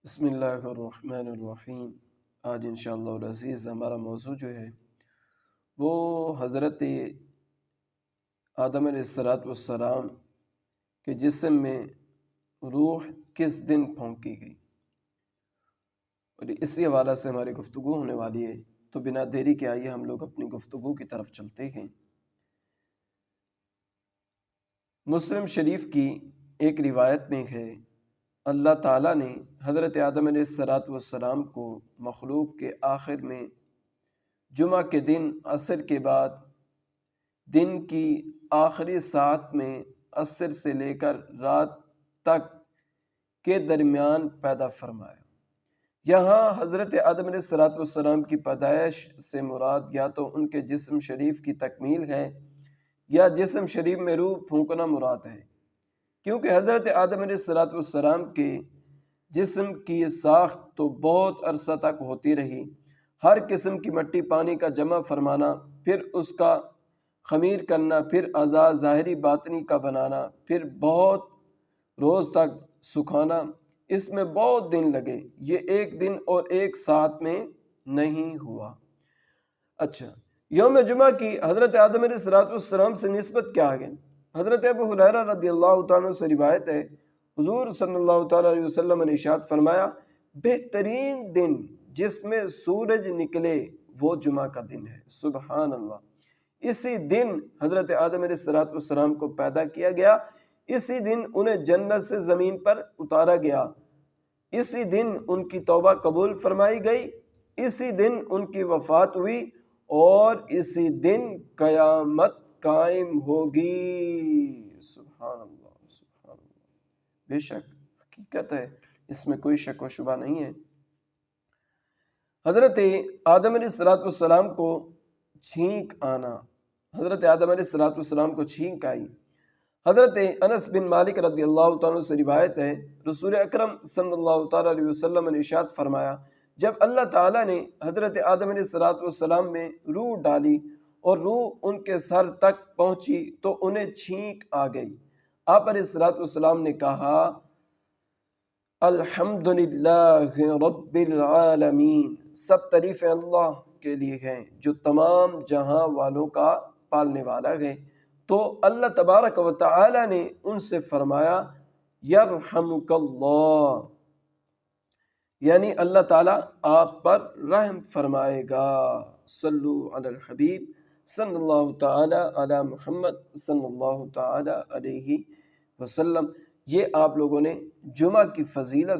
بسم اللہ الرحمن الرحیم۔ آج انشاءاللہ العزیز ہمارا موضوع جو ہے وہ حضرت آدم علیہ السلام کے جسم میں روح کس دن پھونکی گئی، اور اسی حوالہ سے ہماری گفتگو ہونے والی ہے۔ تو بنا دیری کے آئیے ہم لوگ اپنی گفتگو کی طرف چلتے ہیں۔ مسلم شریف کی ایک روایت میں ہے، اللہ تعالیٰ نے حضرت آدم علیہ السلام کو مخلوق کے آخر میں جمعہ کے دن عصر کے بعد دن کی آخری ساعت میں عصر سے لے کر رات تک کے درمیان پیدا فرمایا۔ یہاں حضرت آدم علیہ السلام کی پیدائش سے مراد یا تو ان کے جسم شریف کی تکمیل ہے یا جسم شریف میں روح پھونکنا مراد ہے، کیونکہ حضرت آدم علیہ السلام کے جسم کی ساخت تو بہت عرصہ تک ہوتی رہی۔ ہر قسم کی مٹی پانی کا جمع فرمانا، پھر اس کا خمیر کرنا، پھر اعضاء ظاہری باطنی کا بنانا، پھر بہت روز تک سکھانا، اس میں بہت دن لگے۔ یہ ایک دن اور ایک ساتھ میں نہیں ہوا۔ اچھا، یوم جمعہ کی حضرت آدم علیہ السلام سے نسبت کیا ہے؟ حضرت ابو ہریرہ رضی اللہ تعالیٰ عنہ سے روایت ہے، حضور صلی اللہ تعالیٰ علیہ وسلم نے ارشاد فرمایا، بہترین دن جس میں سورج نکلے وہ جمعہ کا دن ہے۔ سبحان اللہ۔ اسی دن حضرت آدم علیہ السلام کو پیدا کیا گیا، اسی دن انہیں جنت سے زمین پر اتارا گیا، اسی دن ان کی توبہ قبول فرمائی گئی، اسی دن ان کی وفات ہوئی، اور اسی دن قیامت قائم ہوگی۔ سبحان اللہ، سبحان اللہ۔ بے شک حقیقت ہے، اس میں کوئی شک و شبہ نہیں ہے۔ حضرت آدم علیہ السلام کو چھینک آنا، حضرت آدم علیہ السلام کو چھینک آئی۔ حضرت انس بن مالک رضی اللہ تعالیٰ سے روایت ہے، رسول اکرم صلی اللہ تعالیٰ علیہ وسلم نے ارشاد فرمایا، جب اللہ تعالیٰ نے حضرت آدم علیہ السلام میں روح ڈالی اور روح ان کے سر تک پہنچی تو انہیں چھینک آ گئی۔ آپ علیہ السلام نے کہا، الحمدللہ رب العالمین، سب تعریفیں اللہ کے لیے ہیں جو تمام جہاں والوں کا پالنے والا ہے۔ تو اللہ تبارک و تعالی نے ان سے فرمایا، یرحمک اللہ، یعنی اللہ تعالیٰ آپ پر رحم فرمائے گا۔ صلو علی الحبیب صلی اللہ تعالی علی محمد صلی اللہ تعالی علیہ وسلم۔ یہ آپ لوگوں نے جمعہ کی فضیلت